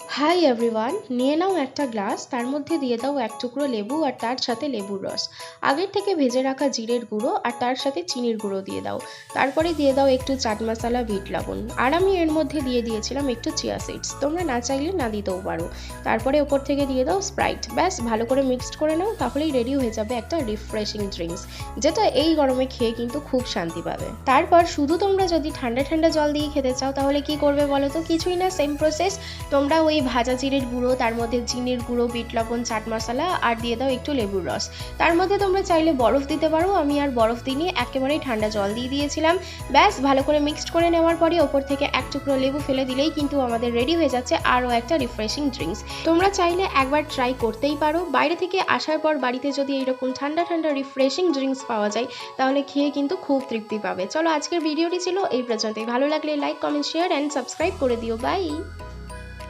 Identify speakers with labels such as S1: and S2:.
S1: Hi everyone, নিয়ে নাও একটা glass, তার মধ্যে দিয়ে দাও এক টুকরো লেবু আর তার সাথে লেবুর রস। আগের থেকে ভেজে রাখা জিরের গুঁড়ো আর তার সাথে চিনির গুঁড়ো দিয়ে দাও। তারপরে দিয়ে দাও একটু চাট মশলা, বিট লবণ, আর আমি এর মধ্যে দিয়ে দিয়েছিলাম একটু চিয়া সিডস, তোমরা না চাইলে না দিতেও পারো। তারপরে ওপর থেকে দিয়ে দাও স্প্রাইট। ব্যাস ভালো করে মিক্সড করে নাও, তাহলেই রেডি হয়ে যাবে একটা রিফ্রেশিং ড্রিঙ্কস, যেটা এই গরমে খেয়ে কিন্তু খুব শান্তি পাবে। তারপর শুধু তোমরা যদি ঠান্ডা ঠান্ডা জল দিয়ে খেতে চাও তাহলে কি করবে বলো তো? কিছুই না, সেম প্রসেস। তোমরা ওই ভাজা জিরের গুঁড়ো, তার মধ্যে চিনির গুঁড়ো, বিট লবণ, চাট মশলা আর দিয়ে দাও একটু লেবুর রস। তার মধ্যে তোমরা চাইলে বরফ দিতে পারো, আমি আর বরফ দিইনি, একেবারেই ঠান্ডা জল দিয়ে দিয়েছিলাম। ব্যাস ভালো করে মিক্সড করে নেওয়ার পরে ওপর থেকে এক টুকরো লেবু ফেলে দিলেই কিন্তু আমাদের রেডি হয়ে যাচ্ছে আরও একটা রিফ্রেশিং ড্রিঙ্কস। তোমরা চাইলে একবার ট্রাই করতেই পারো। বাইরে থেকে আসার পর বাড়িতে যদি এরকম ঠান্ডা ঠান্ডা রিফ্রেশিং ড্রিঙ্কস পাওয়া যায় তাহলে খেয়ে কিন্তু খুব তৃপ্তি পাবে। চলো, আজকের ভিডিওটি ছিল এই পর্যন্তই। ভালো লাগলে like, comment, share and subscribe করে দিও। বাই।